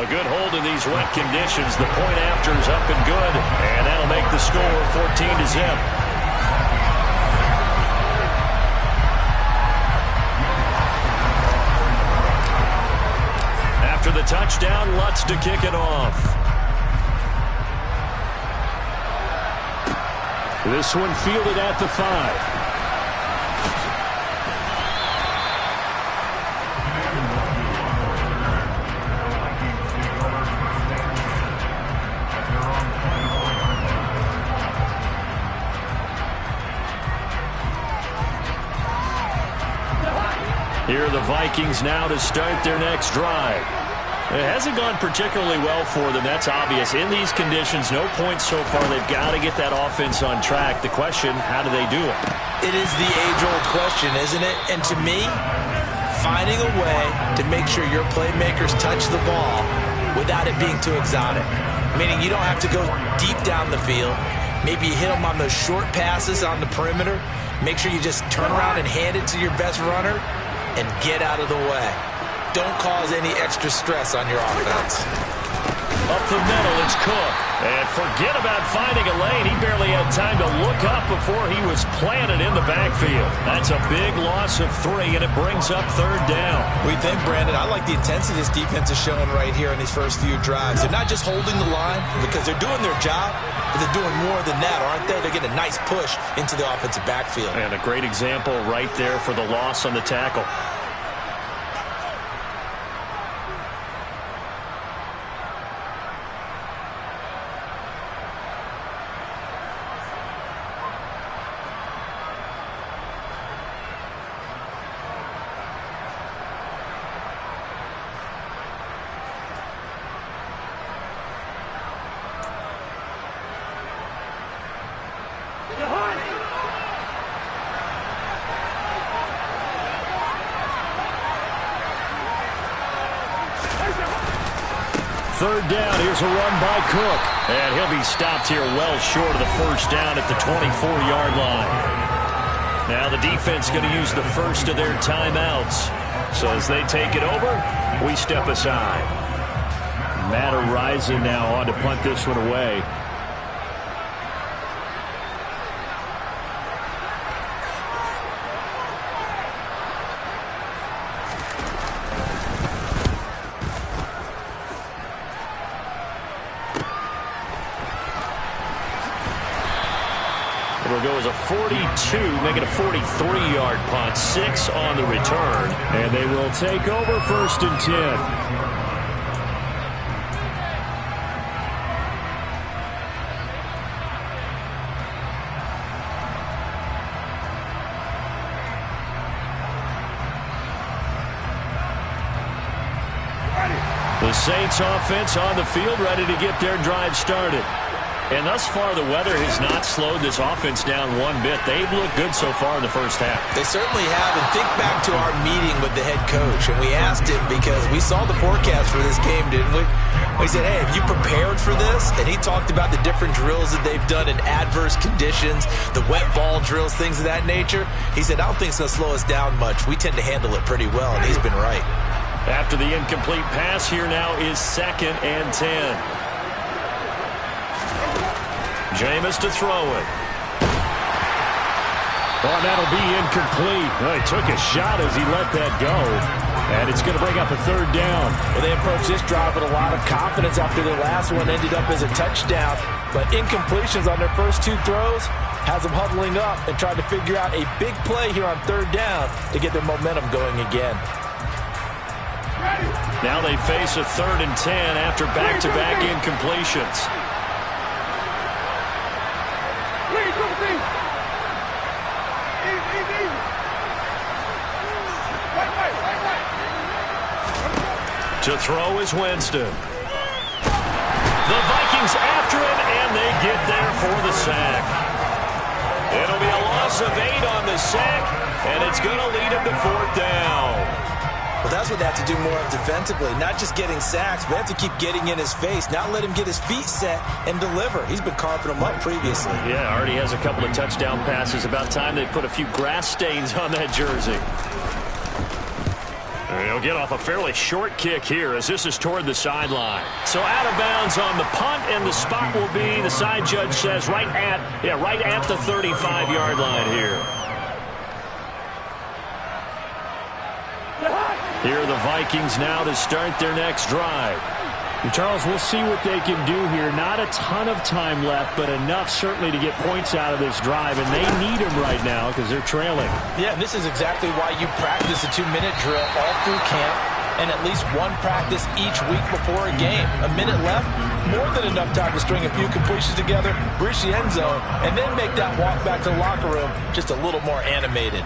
A good hold in these wet conditions. The point after is up and good, and that'll make the score 14-0. After the touchdown, Lutz to kick it off. This one fielded at the 5. Here are the Vikings now to start their next drive. It hasn't gone particularly well for them. That's obvious. In these conditions, no points so far. They've got to get that offense on track. The question, how do they do it? It is the age-old question, isn't it? And to me, finding a way to make sure your playmakers touch the ball without it being too exotic. Meaning you don't have to go deep down the field. Maybe you hit them on those short passes on the perimeter. Make sure you just turn around and hand it to your best runner and get out of the way. Don't cause any extra stress on your offense. Up the middle, it's Cook. And forget about finding a lane. He barely had time to look up before he was planted in the backfield. That's a big loss of 3, and it brings up 3rd down. We think, Brandon, I like the intensity this defense is showing right here in these first few drives. They're not just holding the line because they're doing their job, but they're doing more than that, aren't they? They're getting a nice push into the offensive backfield. And a great example right there for the loss on the tackle. Third down, here's a run by Cook. And he'll be stopped here well short of the first down at the 24-yard line. Now the defense going to use the first of their timeouts. So as they take it over, we step aside. Matt Arisen now on to punt this one away. It'll go as a 42, make it a 43-yard punt, 6 on the return, and they will take over 1st and 10. The Saints offense on the field, ready to get their drive started. And thus far, the weather has not slowed this offense down one bit. They've looked good so far in the first half. They certainly have. And think back to our meeting with the head coach. And we asked him because we saw the forecast for this game, didn't we? We said, hey, have you prepared for this? And he talked about the different drills that they've done in adverse conditions, the wet ball drills, things of that nature. He said, I don't think it's going to slow us down much. We tend to handle it pretty well, and he's been right. After the incomplete pass, here now is 2nd and 10. Jameis to throw it. Oh, that'll be incomplete. Well, he took a shot as he let that go. And it's going to bring up a 3rd down. Well, they approached this drive with a lot of confidence after their last one ended up as a touchdown. But incompletions on their first 2 throws has them huddling up and trying to figure out a big play here on 3rd down to get their momentum going again. Now they face a 3rd and 10 after back-to-back incompletions. To throw is Winston. The Vikings after him, and they get there for the sack. It'll be a loss of 8 on the sack, and it's going to lead him to 4th down. Well, that's what they have to do more of defensively. Not just getting sacks, but they have to keep getting in his face. Not let him get his feet set and deliver. He's been carving them up previously. Yeah, already has a couple of touchdown passes. About time they put a few grass stains on that jersey. He'll get off a fairly short kick here as this is toward the sideline. So out of bounds on the punt, and the spot will be, the side judge says, right at the 35-yard line here. Here are the Vikings now to start their next drive. And Charles, we'll see what they can do here. Not a ton of time left, but enough certainly to get points out of this drive, and they need them right now because they're trailing. Yeah, and this is exactly why you practice a 2-minute drill all through camp and at least one practice each week before a game. A minute left, more than enough time to string a few completions together, reach the end zone, and then make that walk back to the locker room just a little more animated.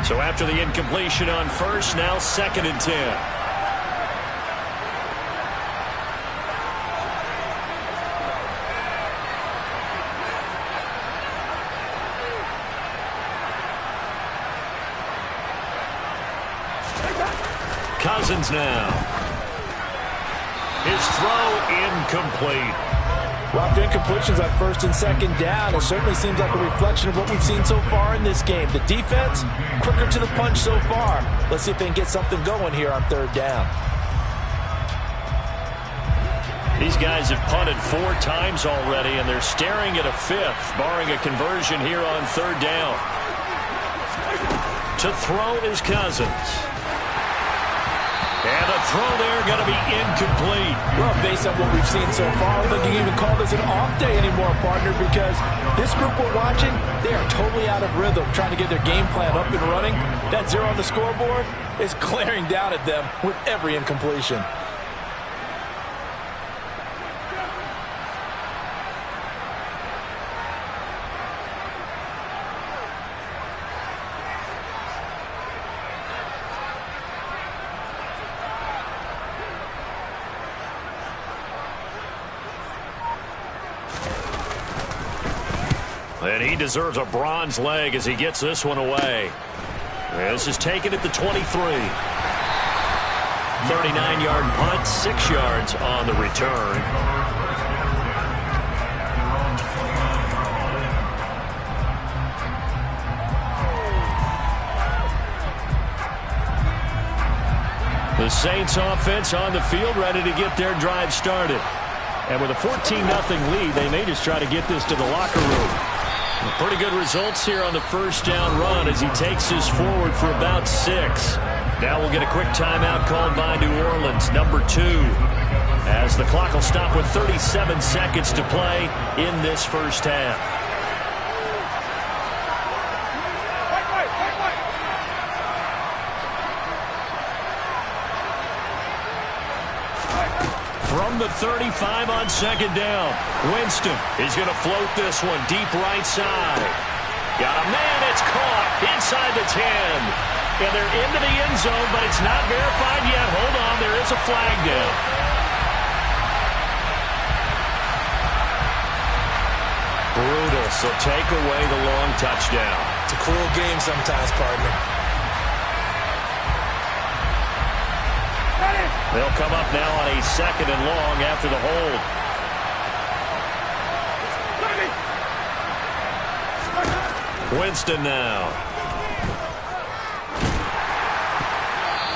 So after the incompletion on first, now 2nd and 10. Cousins now. His throw incomplete. Well, after incompletions on 1st and 2nd down, it certainly seems like a reflection of what we've seen so far in this game. The defense, quicker to the punch so far. Let's see if they can get something going here on 3rd down. These guys have punted 4 times already, and they're staring at a 5th, barring a conversion here on 3rd down. To throw is Cousins. And the throw there going to be incomplete. Well, based on what we've seen so far, I don't think you can even call this an off day anymore, partner, because this group we're watching, they are totally out of rhythm, trying to get their game plan up and running. That 0 on the scoreboard is glaring down at them with every incompletion. And he deserves a bronze leg as he gets this one away. This is taken at the 23. 39-yard punt, 6 yards on the return. The Saints offense on the field, ready to get their drive started. And with a 14-0 lead, they may just try to get this to the locker room. Pretty good results here on the 1st down run as he takes this forward for about 6. Now we'll get a quick timeout called by New Orleans, number 2, as the clock will stop with 37 seconds to play in this 1st half. From the 35 on 2nd down, Winston is going to float this one deep right side. Got a man, it's caught inside the 10. And they're into the end zone, but it's not verified yet. Hold on, there is a flag down. Brutal, so take away the long touchdown. It's a cruel game sometimes, partner. They'll come up now on a 2nd and long after the hold. Winston now.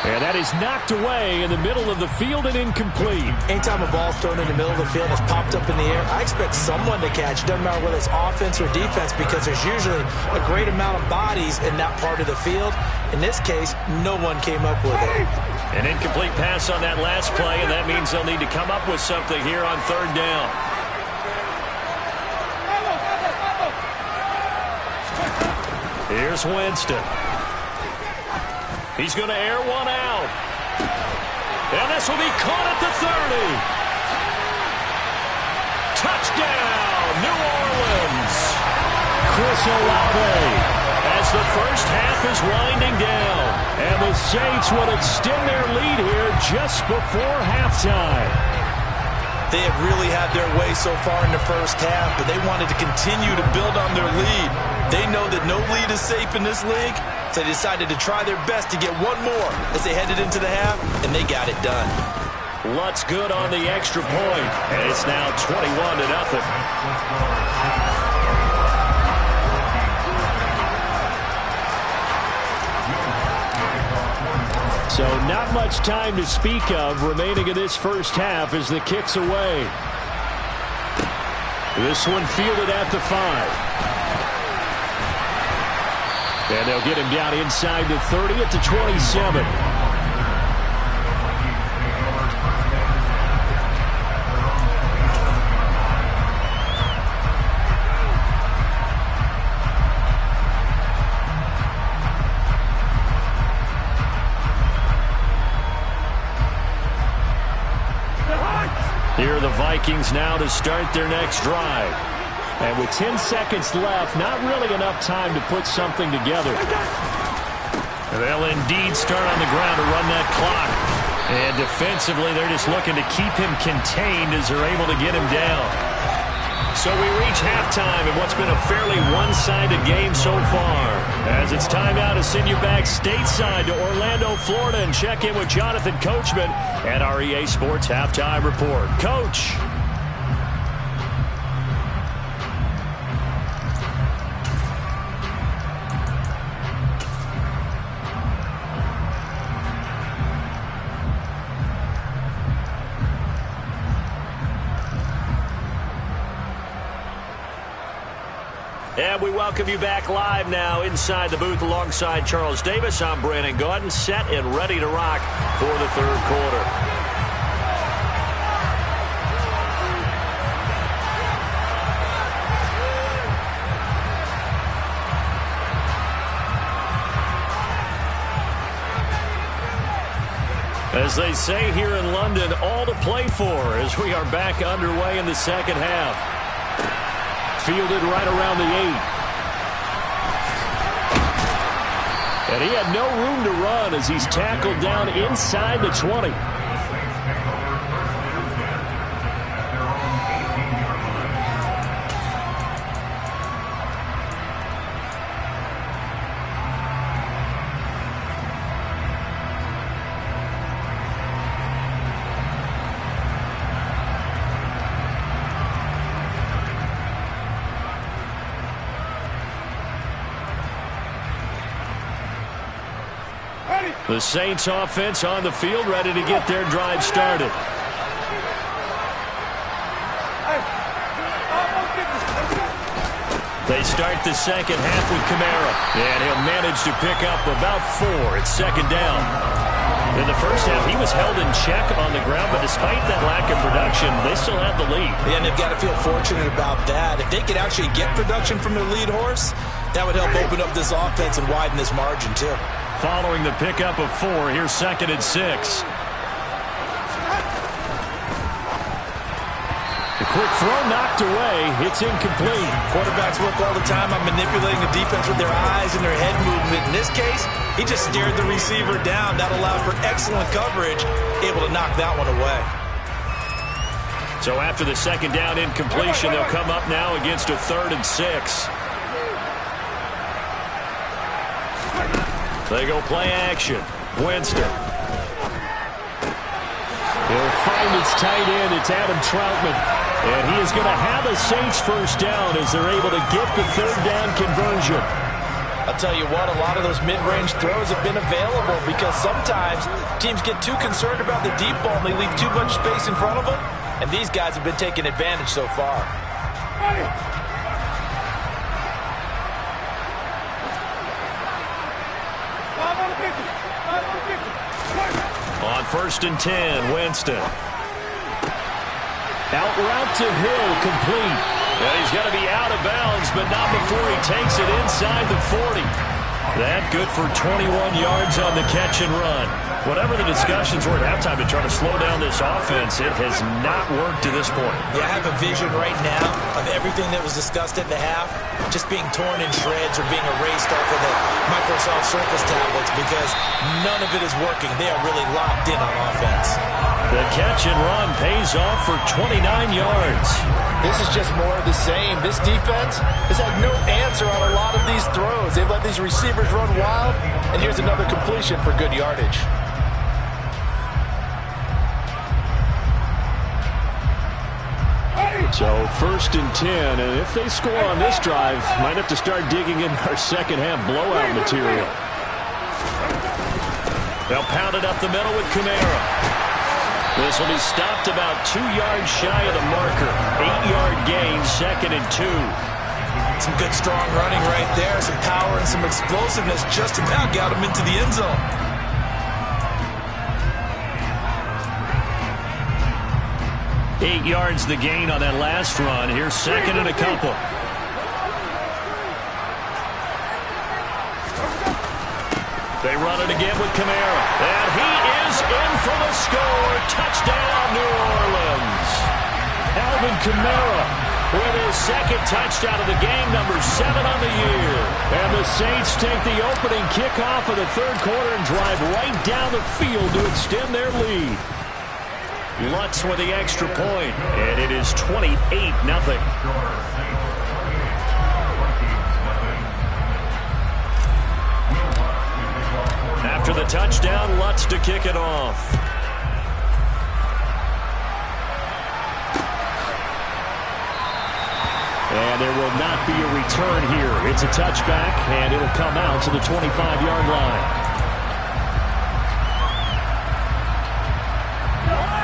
And that is knocked away in the middle of the field and incomplete. Anytime a ball's thrown in the middle of the field and it's popped up in the air, I expect someone to catch. Doesn't matter whether it's offense or defense, because there's usually a great amount of bodies in that part of the field. In this case, no one came up with it. An incomplete pass on that last play, and that means they'll need to come up with something here on 3rd down. Here's Winston. He's going to air one out. And this will be caught at the 30. Touchdown, New Orleans. Chris Olave. As the 1st half is winding down. And the Saints would extend their lead here just before halftime. They have really had their way so far in the 1st half, but they wanted to continue to build on their lead. They know that no lead is safe in this league, so they decided to try their best to get one more as they headed into the half, and they got it done. Lutz good on the extra point, and it's now 21-0. So not much time to speak of remaining in this first half as the kick's away. This one fielded at the 5. And they'll get him down inside the 30 at the 27. Here are the Vikings now to start their next drive. And with 10 seconds left, not really enough time to put something together. They'll indeed start on the ground to run that clock. And defensively, they're just looking to keep him contained as they're able to get him down. So we reach halftime in what's been a fairly one-sided game so far. As it's time now to send you back stateside to Orlando, Florida, and check in with Jonathan Coachman at our EA Sports Halftime Report. Coach. And we welcome you back live now inside the booth alongside Charles Davis. I'm Brandon Gaudin, set and ready to rock for the third quarter. As they say here in London, all to play for as we are back underway in the second half. Fielded right around the 8. And he had no room to run as he's tackled down inside the 20. The Saints offense on the field, ready to get their drive started. They start the second half with Kamara, and he'll manage to pick up about 4. It's second down. In the first half, he was held in check on the ground, but despite that lack of production, they still have the lead. Yeah, and they've got to feel fortunate about that. If they could actually get production from their lead horse, that would help open up this offense and widen this margin, too. Following the pickup of 4, here's second and 6. The quick throw knocked away. It's incomplete. Quarterbacks work all the time on manipulating the defense with their eyes and their head movement. In this case, he just stared the receiver down. That allowed for excellent coverage, able to knock that one away. So after the second down incompletion, they'll come up now against a 3rd and 6. They go play action. Winston. He'll find his tight end. It's Adam Troutman. And he is going to have a Saints first down as they're able to get the 3rd down conversion. I'll tell you what, a lot of those mid-range throws have been available because sometimes teams get too concerned about the deep ball and they leave too much space in front of them. And these guys have been taking advantage so far. On 1st and 10, Winston. Out route to Hill, complete. And he's going to be out of bounds, but not before he takes it inside the 40. That good for 21 yards on the catch and run. Whatever the discussions were at halftime to try to slow down this offense, it has not worked to this point. Yeah, I have a vision right now of everything that was discussed at the half just being torn in shreds or being erased off of the Microsoft Surface tablets because none of it is working. They are really locked in on offense. The catch and run pays off for 29 yards. This is just more of the same. This defense has had no answer on a lot of these throws. They've let these receivers run wild, and here's another completion for good yardage. So 1st and 10, and if they score on this drive, might have to start digging in our second half blowout material. They'll pound it up the middle with Kamara. This will be stopped about 2 yards shy of the marker. 8-yard gain, 2nd and 2. Some good strong running right there. Some power and some explosiveness just about got him into the end zone. Eight yards the gain on that last run. Here's 2nd and a couple. They run it again with Kamara. And he is in for the score. Touchdown, New Orleans. Alvin Kamara with his 2nd touchdown of the game, number 7 on the year. And the Saints take the opening kickoff of the 3rd quarter and drive right down the field to extend their lead. Lutz with the extra point, and it is 28-0. After the touchdown, Lutz to kick it off. And there will not be a return here. It's a touchback, and it'll come out to the 25-yard line.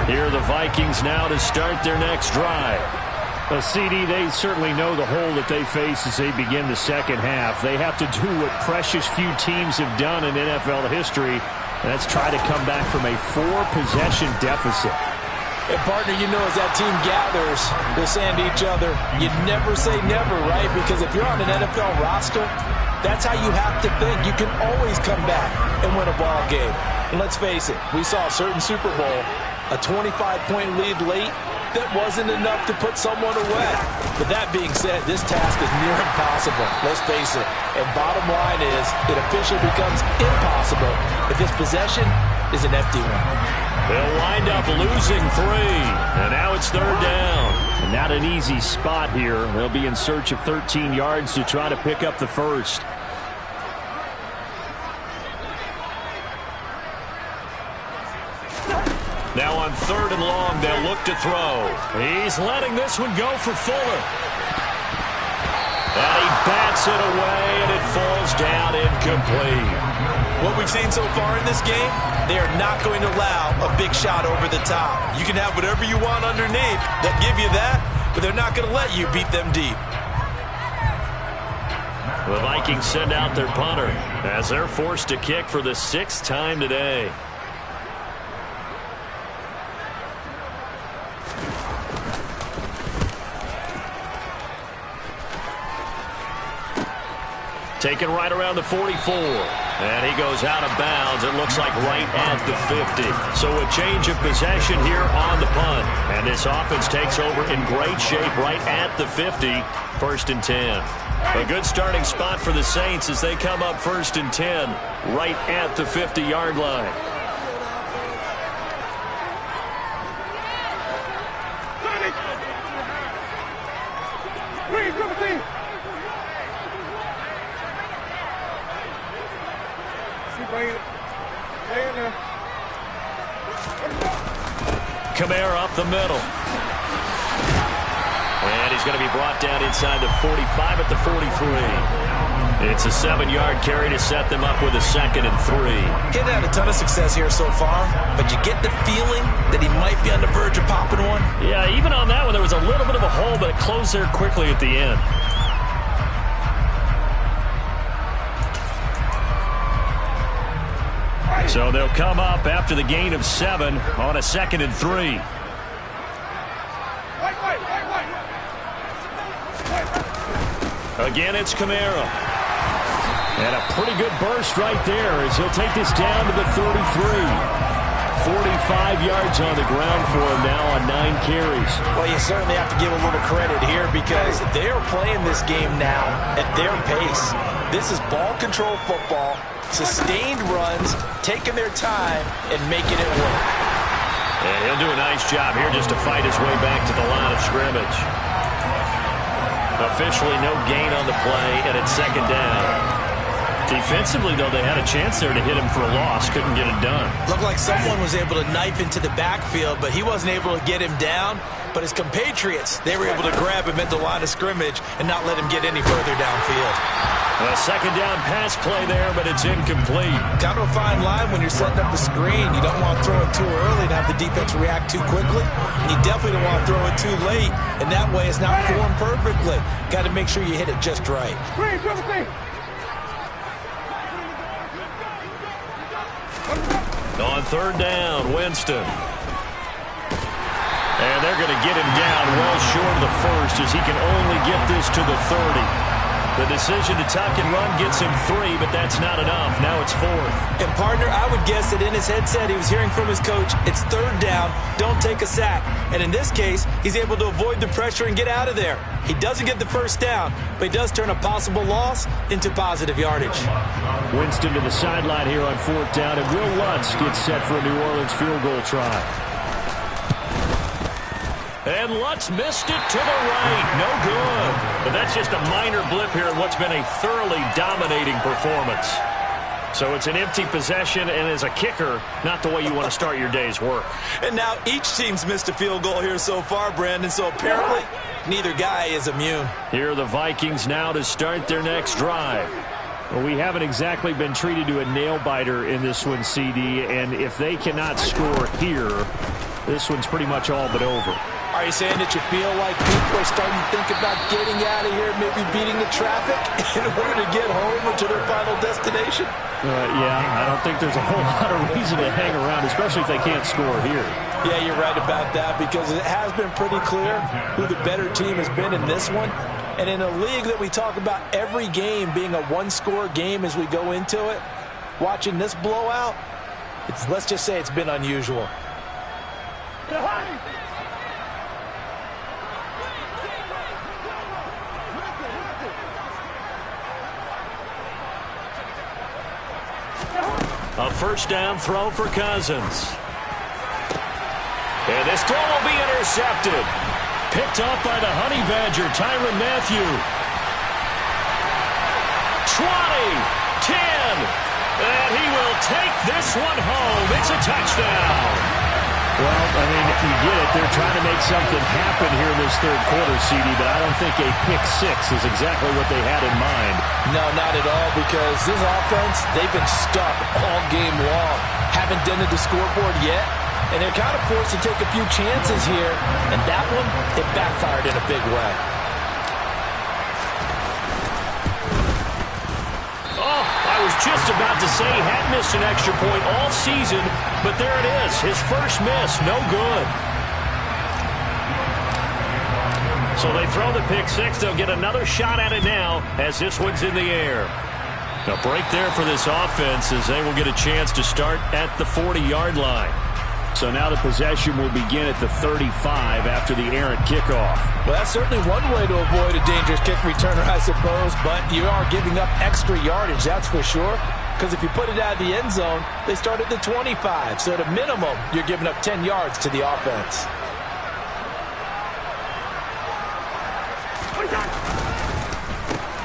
Here are the Vikings now to start their next drive. CD, they certainly know the hole that they face as they begin the second half. They have to do what precious few teams have done in NFL history, and that's try to come back from a 4-possession deficit. And, partner, you know, as that team gathers, they're saying to each other, you never say never, right? Because if you're on an NFL roster, that's how you have to think. You can always come back and win a ball game. And let's face it, we saw a certain Super Bowl, a 25-point lead late, that wasn't enough to put someone away. But that being said, this task is near impossible. Let's face it. And bottom line is, it officially becomes impossible if this possession is an empty one. They'll wind up losing 3. And now it's 3rd down. And not an easy spot here. They'll be in search of 13 yards to try to pick up the first. Now on 3rd and long, they'll look to throw. He's letting this one go for Fuller. And he bats it away, and it falls down incomplete. What we've seen so far in this game, they are not going to allow a big shot over the top. You can have whatever you want underneath. They'll give you that, but they're not going to let you beat them deep. The Vikings send out their punter as they're forced to kick for the 6th time today. Taken right around the 44. And he goes out of bounds. It looks like right at the 50. So a change of possession here on the punt. And this offense takes over in great shape right at the 50. 1st and 10. A good starting spot for the Saints as they come up 1st and 10 right at the 50-yard line. Kamara up the middle. And he's going to be brought down inside the 45 at the 43. It's a 7-yard carry to set them up with a 2nd and 3. He's had a ton of success here so far, but you get the feeling that he might be on the verge of popping one. Yeah, even on that one, there was a little bit of a hole, but it closed there quickly at the end. So they'll come up after the gain of 7 on a 2nd and 3. Again, it's Kamara. And a pretty good burst right there as he'll take this down to the 33. 45 yards on the ground for him now on 9 carries. Well, you certainly have to give a little credit here because they are playing this game now at their pace. This is ball control football. Sustained runs, taking their time, and making it work. And he'll do a nice job here just to fight his way back to the line of scrimmage. Officially no gain on the play, and it's 2nd down. Defensively, though, they had a chance there to hit him for a loss. Couldn't get it done. Looked like someone was able to knife into the backfield, but he wasn't able to get him down. But his compatriots, they were able to grab him at the line of scrimmage and not let him get any further downfield. A second down pass play there, but it's incomplete. Kind of a fine line when you're setting up the screen. You don't want to throw it too early and have the defense react too quickly. And you definitely don't want to throw it too late, and that way it's not formed perfectly. Got to make sure you hit it just right. On third down, Winston. And they're going to get him down well short of the first as he can only get this to the 30. The decision to tuck and run gets him 3, but that's not enough. Now it's 4th. And, partner, I would guess that in his headset he was hearing from his coach, it's third down, don't take a sack. And in this case, he's able to avoid the pressure and get out of there. He doesn't get the first down, but he does turn a possible loss into positive yardage. Winston to the sideline here on 4th down, and Will Lutz gets set for a New Orleans field goal try. And Lutz missed it to the right. No good. But that's just a minor blip here in what's been a thoroughly dominating performance. So it's an empty possession, and as a kicker, not the way you want to start your day's work. And now each team's missed a field goal here so far, Brandon, so apparently neither guy is immune. Here are the Vikings now to start their next drive. Well, we haven't exactly been treated to a nail-biter in this one, CD, and if they cannot score here, this one's pretty much all but over. Are you saying that you feel like people are starting to think about getting out of here, maybe beating the traffic in order to get home or to their final destination? Yeah, I don't think there's a whole lot of reason to hang around, especially if they can't score here. Yeah, you're right about that because it has been pretty clear who the better team has been in this one. And in a league that we talk about every game being a one-score game as we go into it, watching this blowout, let's just say it's been unusual. A first down throw for Cousins. And this throw will be intercepted. Picked off by the Honey Badger, Tyrann Mathieu. 20, 10, and he will take this one home. It's a touchdown. Well, I mean, you get it. They're trying to make something happen here in this third quarter, CD, but I don't think a pick six is exactly what they had in mind. No, not at all, because this offense, they've been stuck all game long. Haven't dented the scoreboard yet, and they're kind of forced to take a few chances here, and that one, it backfired in a big way. I was just about to say he had missed an extra point all season, but there it is. His first miss, no good. So they throw the pick six. They'll get another shot at it now as this one's in the air. A break there for this offense as they will get a chance to start at the 40-yard line. So now the possession will begin at the 35 after the errant kickoff. Well, that's certainly one way to avoid a dangerous kick returner, I suppose, but you are giving up extra yardage, that's for sure, because if you put it out of the end zone, they start at the 25. So at a minimum, you're giving up 10 yards to the offense.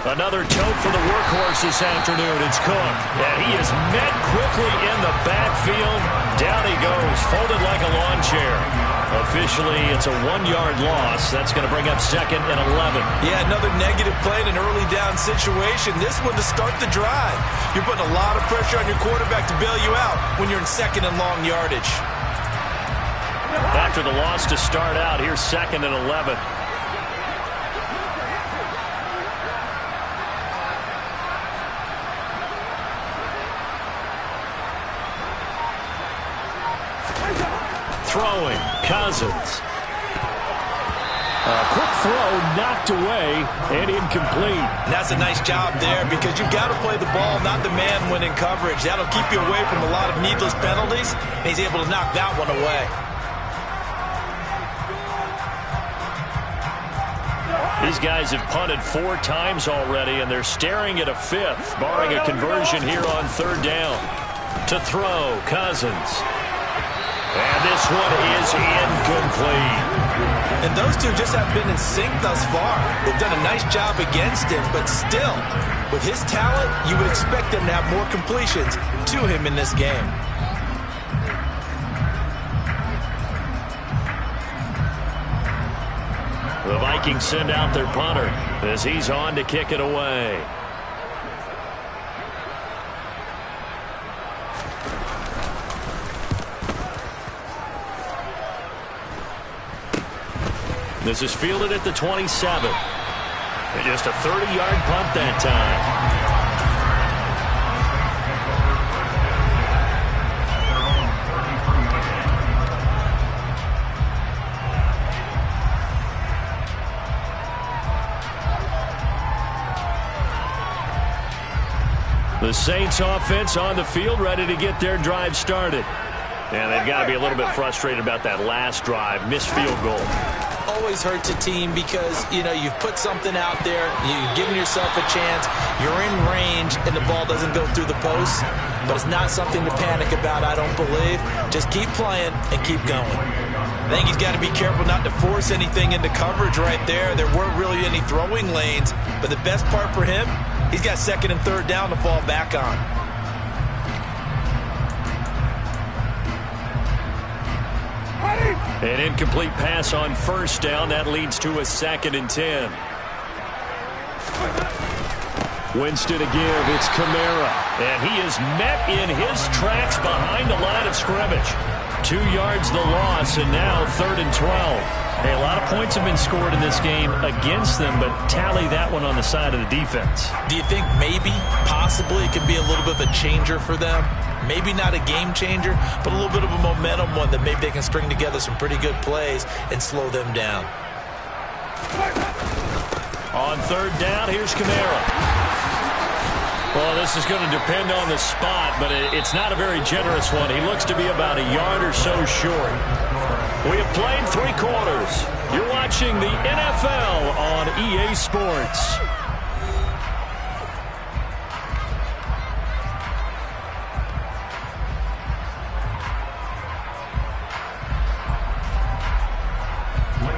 Another tote for the workhorse this afternoon. It's Cook. And he is met quickly in the backfield. Down he goes, folded like a lawn chair. Officially, it's a 1-yard loss. That's going to bring up 2nd and 11. Yeah, another negative play in an early down situation. This one to start the drive. You're putting a lot of pressure on your quarterback to bail you out when you're in 2nd and long yardage. After the loss to start out, here's 2nd and 11. Throwing, Cousins. A quick throw knocked away and incomplete. And that's a nice job there because you've got to play the ball, not the man when in coverage. That'll keep you away from a lot of needless penalties, and he's able to knock that one away. These guys have punted 4 times already, and they're staring at a 5th, barring a conversion here on 3rd down. To throw, Cousins. And this one is incomplete. And those two just have been in sync thus far. They've done a nice job against him, but still, with his talent, you would expect them to have more completions to him in this game. The Vikings send out their punter as he's on to kick it away. This is fielded at the 27. And just a 30-yard punt that time. The Saints offense on the field, ready to get their drive started. And they've got to be a little bit frustrated about that last drive, missed field goal. Always hurts a team because, you know, you've put something out there, you've given yourself a chance, you're in range, and the ball doesn't go through the post. But it's not something to panic about, I don't believe. Just keep playing and keep going. I think he's got to be careful not to force anything into coverage right there. There weren't really any throwing lanes, but the best part for him, he's got second and third down to fall back on. An incomplete pass on first down. That leads to a 2nd and 10. Winston to give. It's Kamara. And he is met in his tracks behind the line of scrimmage. 2 yards the loss, and now 3rd and 12. Hey, a lot of points have been scored in this game against them, but tally that one on the side of the defense. Do you think maybe, possibly, it could be a little bit of a changer for them? Maybe not a game changer, but a little bit of a momentum one that maybe they can string together some pretty good plays and slow them down. On 3rd down, here's Kamara. Well, this is going to depend on the spot, but it's not a very generous one. He looks to be about a yard or so short. We have played 3 quarters. You're watching the NFL on EA Sports.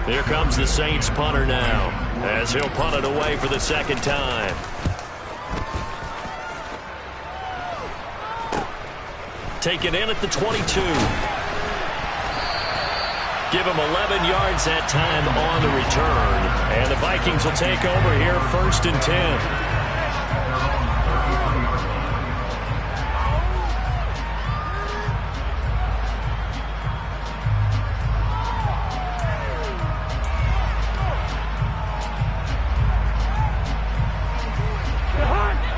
Here comes the Saints punter now, as he'll punt it away for the 2nd time. Taken in at the 22. Give him 11 yards that time on the return. And the Vikings will take over here 1st and 10.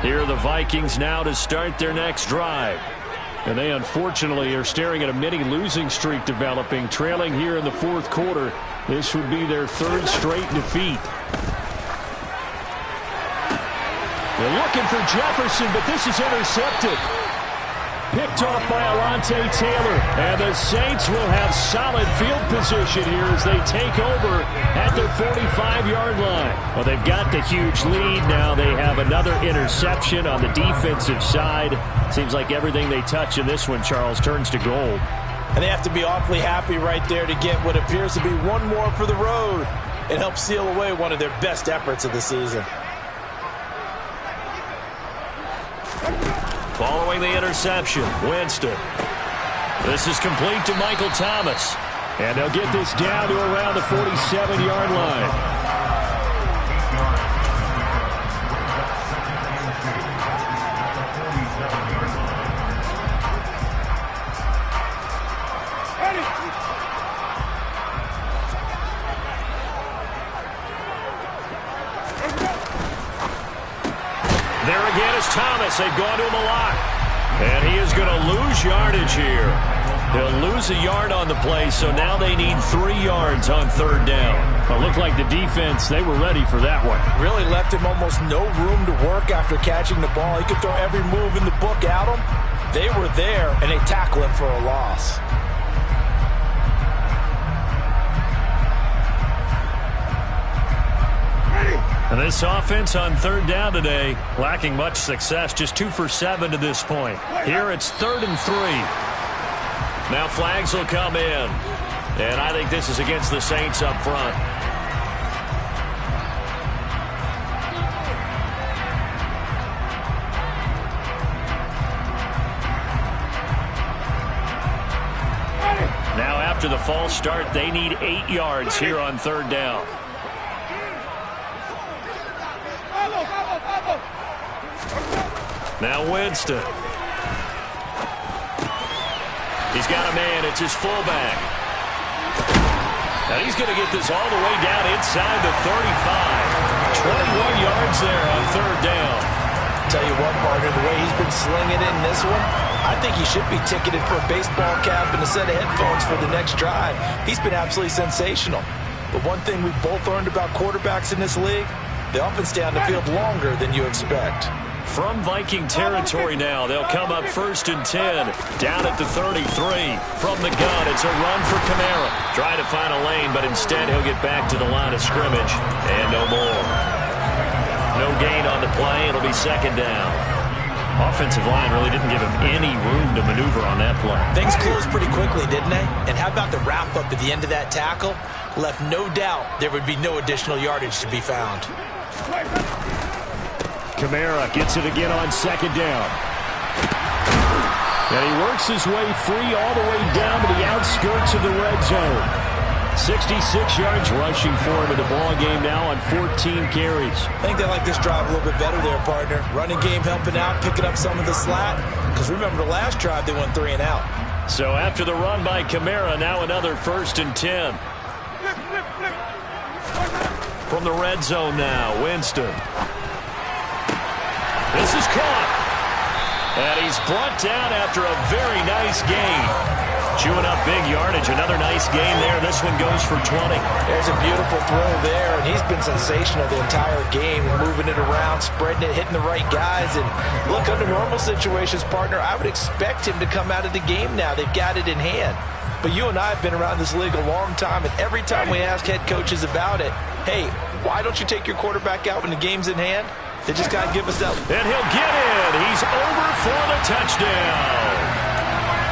Here are the Vikings now to start their next drive. And they unfortunately are staring at a mini losing streak developing, trailing here in the 4th quarter. This would be their 3rd straight defeat. They're looking for Jefferson, but this is intercepted. Picked off by Alontae Taylor. And the Saints will have solid field position here as they take over at their 45-yard line. Well, they've got the huge lead. Now they have another interception on the defensive side. Seems like everything they touch in this one, Charles, turns to gold. And they have to be awfully happy right there to get what appears to be one more for the road and help seal away one of their best efforts of the season. Following the interception, Winston. This is complete to Michael Thomas. And they'll get this down to around the 47-yard line. There again is Thomas. They've gone to him a lot. And he is going to lose yardage here. He'll lose a yard on the play, so now they need 3 yards on 3rd down. It looked like the defense, they were ready for that one. Really left him almost no room to work after catching the ball. He could throw every move in the book at him. They were there, and they tackle him for a loss. And this offense on 3rd down today, lacking much success, just 2 for 7 to this point. Here it's 3rd and 3. Now flags will come in. And I think this is against the Saints up front. Now after the false start, they need 8 yards here on third down. Now Winston. He's got a man. It's his fullback. Now he's going to get this all the way down inside the 35. 21 yards there on third down. Tell you what, partner, the way he's been slinging it in this one, I think he should be ticketed for a baseball cap and a set of headphones for the next drive. He's been absolutely sensational. But one thing we've both learned about quarterbacks in this league, they often stay on the field longer than you expect. From Viking territory now, they'll come up 1st and 10, down at the 33. From the gun, it's a run for Kamara. Trying to find a lane, but instead he'll get back to the line of scrimmage, and no more. No gain on the play. It'll be second down. Offensive line really didn't give him any room to maneuver on that play. Things closed pretty quickly, didn't they? And how about the wrap-up at the end of that tackle? Left no doubt there would be no additional yardage to be found. Kamara gets it again on second down. And he works his way free all the way down to the outskirts of the red zone. 66 yards rushing for him in the ball game now on 14 carries. I think they like this drive a little bit better there, partner. Running game helping out, picking up some of the slack. Because remember the last drive, they went 3 and out. So after the run by Kamara, now another 1st and 10. From the red zone now, Winston. This is caught. And he's brought down after a very nice gain. Chewing up big yardage. Another nice gain there. This one goes for 20. There's a beautiful throw there, and he's been sensational the entire game, moving it around, spreading it, hitting the right guys. And look, under normal situations, partner, I would expect him to come out of the game now. They've got it in hand. But you and I have been around this league a long time, and every time we ask head coaches about it, hey, why don't you take your quarterback out when the game's in hand? They just got to give us that. And he'll get in. He's over for the touchdown.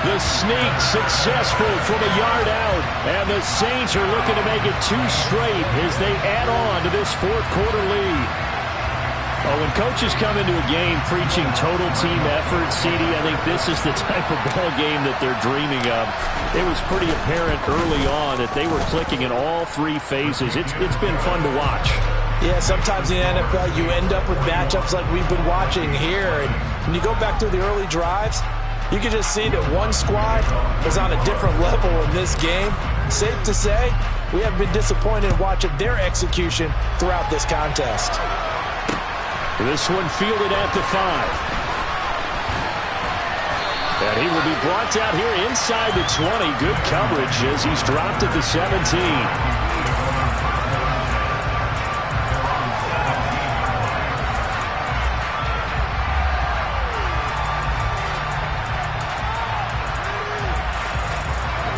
The sneak successful from a yard out. And the Saints are looking to make it 2 straight as they add on to this 4th quarter lead. Oh, when coaches come into a game preaching total team effort, CD, I think this is the type of ball game that they're dreaming of. It was pretty apparent early on that they were clicking in all 3 phases. It's been fun to watch. Yeah, sometimes in the NFL you end up with matchups like we've been watching here. And when you go back through the early drives, you can just see that one squad is on a different level in this game. Safe to say, we have been disappointed in watching their execution throughout this contest. This one fielded at the 5. And he will be brought down here inside the 20. Good coverage as he's dropped at the 17.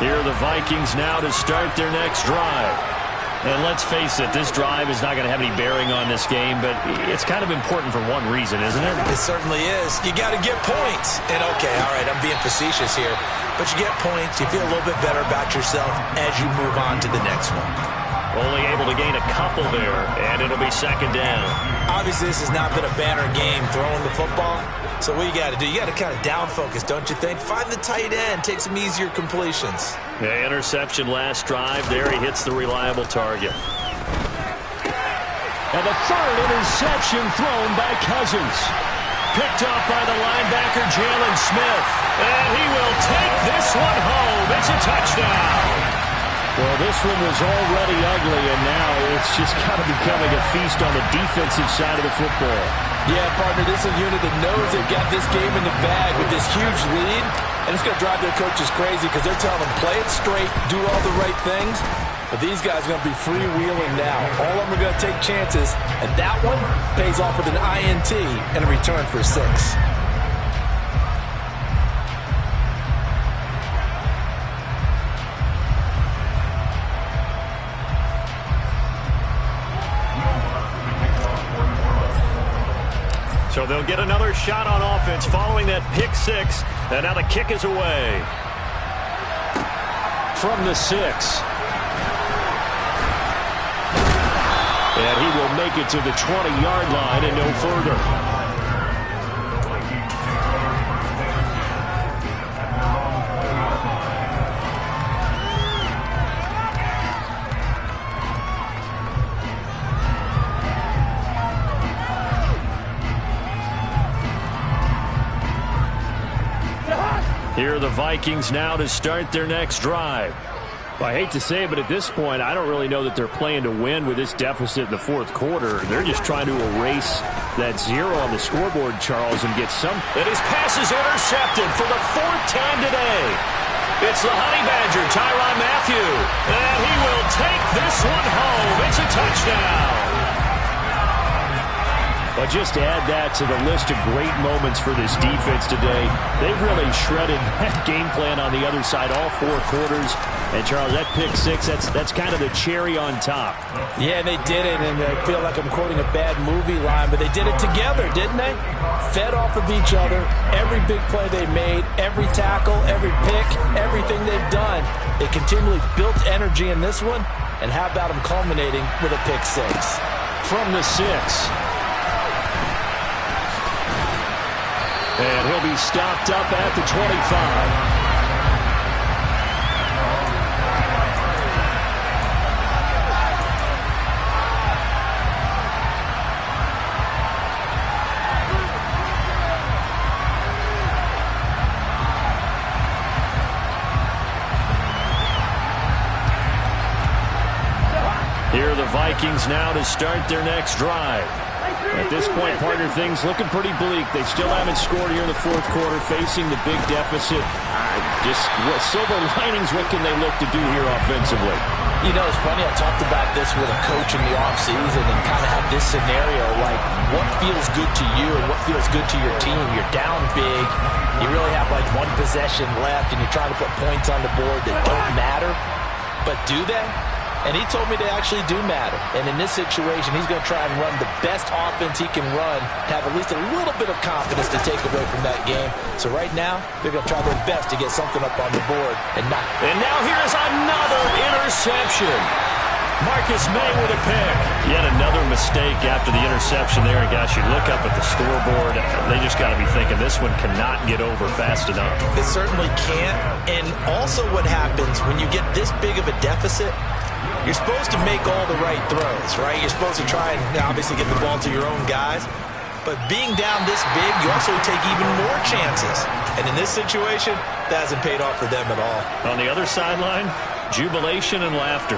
Here are the Vikings now to start their next drive. And let's face it, this drive is not going to have any bearing on this game, but it's kind of important for one reason, isn't it? It certainly is. You got to get points. And okay, all right, I'm being facetious here, but you get points, you feel a little bit better about yourself as you move on to the next one. Only able to gain a couple there, and it'll be second down. Obviously, this has not been a banner game throwing the football. So what you got to do, you got to kind of down focus, don't you think? Find the tight end, take some easier completions. Yeah, interception last drive. There he hits the reliable target. And the 3rd interception thrown by Cousins. Picked up by the linebacker, Jalen Smith. And he will take this one home. It's a touchdown. Well, this one was already ugly, and now it's just kind of becoming a feast on the defensive side of the football. Yeah, partner, this is a unit that knows they've got this game in the bag with this huge lead, and it's going to drive their coaches crazy because they're telling them, play it straight, do all the right things. But these guys are going to be freewheeling now. All of them are going to take chances, and that one pays off with an INT and a return for 6. So they'll get another shot on offense following that pick 6. And now the kick is away. from the 6. And he will make it to the 20-yard line and no further. Here are the Vikings now to start their next drive. Well, I hate to say it, but at this point, I don't really know that they're playing to win with this deficit in the fourth quarter. They're just trying to erase that 0 on the scoreboard, Charles, and get some. And his pass is intercepted for the 4th time today. It's the Honey Badger, Tyrann Mathieu. And he will take this one home. It's a touchdown. But just to add that to the list of great moments for this defense today, they've really shredded that game plan on the other side all 4 quarters. And, Charles, that pick 6, that's kind of the cherry on top. Yeah, they did it, and I feel like I'm quoting a bad movie line, but they did it together, didn't they? Fed off of each other, every big play they made, every tackle, every pick, everything they've done. They continually built energy in this one, and how about them culminating with a pick 6? From the 6. And he'll be stopped up at the 25. Here are the Vikings now to start their next drive. At this point, partner, things looking pretty bleak. They still haven't scored here in the fourth quarter, facing the big deficit. Just silver linings, what can they look to do here offensively? You know, it's funny, I talked about this with a coach in the offseason and kind of have this scenario, like what feels good to you and what feels good to your team. You're down big. You really have like one possession left, and you're trying to put points on the board that don't matter. But do they? And he told me they actually do matter. And in this situation, he's going to try and run the best offense he can run to have at least a little bit of confidence to take away from that game. So right now, they're going to try their best to get something up on the board and not. And now here's another interception. Marcus May with a pick. Yet another mistake after the interception there. And gosh, you look up at the scoreboard, they just got to be thinking this one cannot get over fast enough. It certainly can't. And also what happens when you get this big of a deficit, you're supposed to make all the right throws, right? You're supposed to try and obviously get the ball to your own guys. But being down this big, you also take even more chances. And in this situation, that hasn't paid off for them at all. On the other sideline, jubilation and laughter.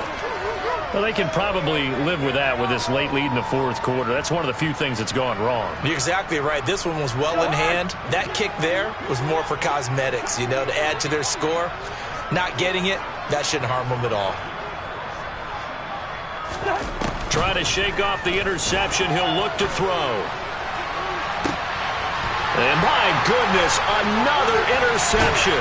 Well, they can probably live with that with this late lead in the fourth quarter. That's one of the few things that's gone wrong. You're exactly right. This one was well in hand. That kick there was more for cosmetics, you know, to add to their score. Not getting it, that shouldn't harm them at all. Trying to shake off the interception. He'll look to throw. And my goodness, another interception.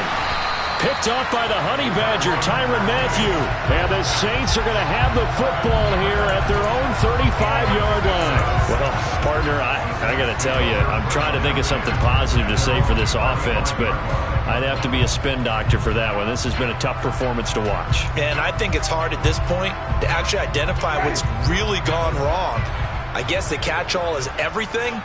Picked off by the Honey Badger, Tyrann Mathieu. And the Saints are going to have the football here at their own 35-yard line. Well, partner, I got to tell you, I'm trying to think of something positive to say for this offense, but I'd have to be a spin doctor for that one. This has been a tough performance to watch. And I think it's hard at this point to actually identify what's really gone wrong. I guess the catch-all is everything.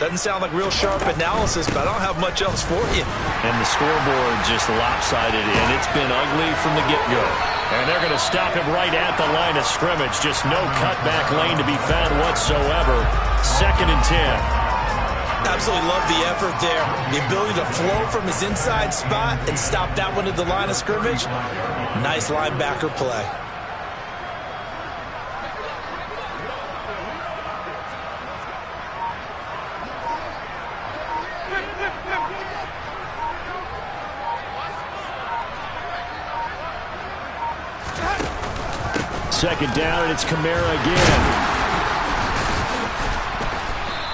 Doesn't sound like real sharp analysis, but I don't have much else for you. And the scoreboard just lopsided, and it's been ugly from the get-go. And they're going to stop him right at the line of scrimmage. Just no cutback lane to be found whatsoever. 2nd and 10. Absolutely love the effort there. The ability to flow from his inside spot and stop that one at the line of scrimmage. Nice linebacker play. Second down, and it's Kamara again.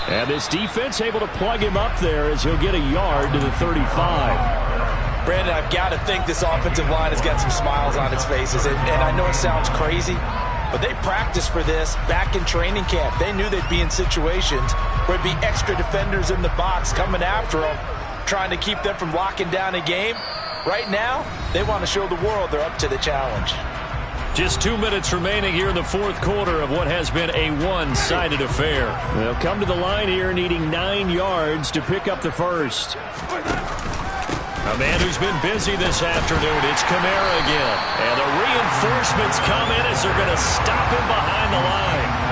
And this defense able to plug him up there as he'll get a yard to the 35. Brandon, I've got to think this offensive line has got some smiles on its faces. And I know it sounds crazy, but they practiced for this back in training camp. They knew they'd be in situations where there'd be extra defenders in the box coming after them, trying to keep them from locking down a game. Right now, they want to show the world they're up to the challenge. Just 2 minutes remaining here in the fourth quarter of what has been a one-sided affair. They'll come to the line here needing 9 yards to pick up the first. A man who's been busy this afternoon, it's Kamara again. And the reinforcements come in as they're going to stop him behind the line.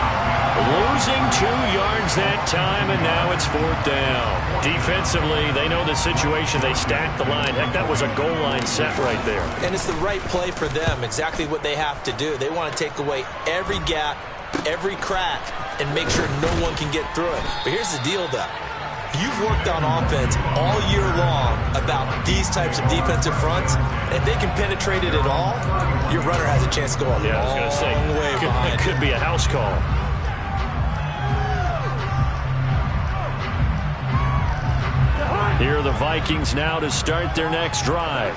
Losing 2 yards that time, and now it's 4th down. Defensively, they know the situation. They stack the line. Heck, that was a goal line set right there. And it's the right play for them, exactly what they have to do. They want to take away every gap, every crack, and make sure no one can get through it. But here's the deal, though. You've worked on offense all year long about these types of defensive fronts. If they can penetrate it at all, your runner has a chance to go a long way behind. It could be a house call. Here are the Vikings now to start their next drive.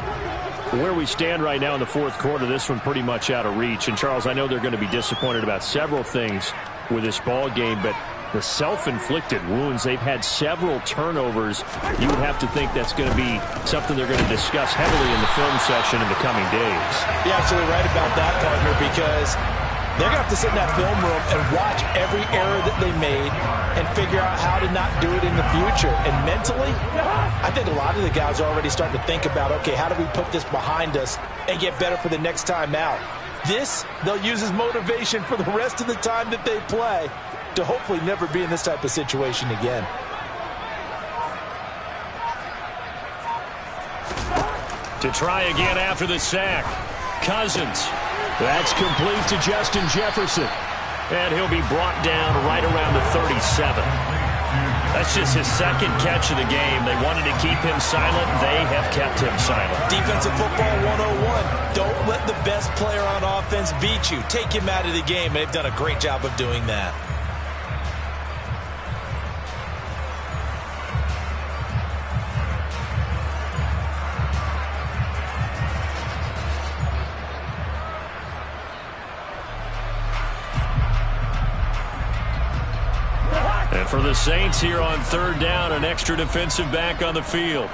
Where we stand right now in the fourth quarter, this one pretty much out of reach. And, Charles, I know they're going to be disappointed about several things with this ball game, but the self-inflicted wounds, they've had several turnovers. You would have to think that's going to be something they're going to discuss heavily in the film session in the coming days. You're absolutely right about that, partner, because they're going to have to sit in that film room and watch every error that they made and figure out how to not do it in the future. And mentally, I think a lot of the guys are already starting to think about, okay, how do we put this behind us and get better for the next time out? This, they'll use as motivation for the rest of the time that they play to hopefully never be in this type of situation again. To try again after the sack. Cousins. That's complete to Justin Jefferson. And he'll be brought down right around the 37. That's just his second catch of the game. They wanted to keep him silent. They have kept him silent. Defensive football 101. Don't let the best player on offense beat you. Take him out of the game. They've done a great job of doing that. And for the Saints here on third down, an extra defensive back on the field.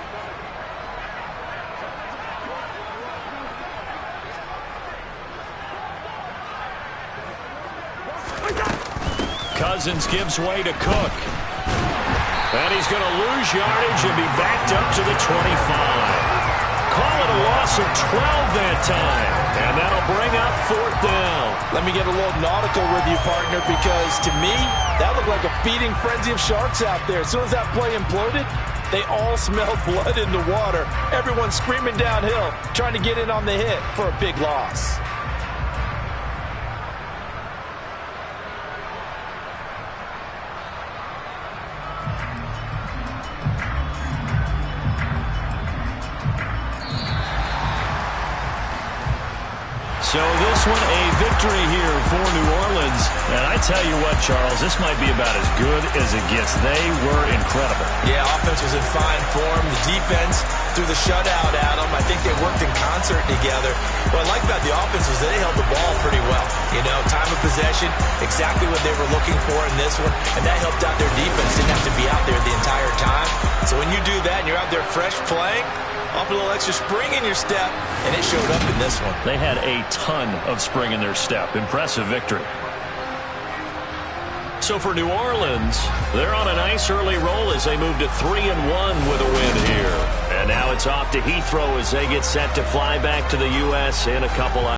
Cousins gives way to Cook. And he's going to lose yardage and be backed up to the 25. Call it a loss of 12 that time. And that'll bring up 4th down. Let me get a little nautical with you, partner, because to me, that looked like a feeding frenzy of sharks out there. As soon as that play imploded, they all smelled blood in the water. Everyone screaming downhill, trying to get in on the hit for a big loss. So this one a victory here for New Orleans. And I tell you what, Charles, this might be about as good as it gets. They were incredible. Yeah, offense was in fine form. The defense threw the shutout at them. I think they worked in concert together. What I like about the offense was they held the ball pretty well. You know, time of possession, exactly what they were looking for in this one. And that helped out their defense. Didn't have to be out there the entire time. So when you do that and you're out there fresh playing, off a little extra spring in your step, and it showed up in this one. They had a ton of spring in their step. Impressive victory. So for New Orleans, they're on a nice early roll as they move to 3-1 with a win here. And now it's off to Heathrow as they get set to fly back to the U.S. in a couple hours.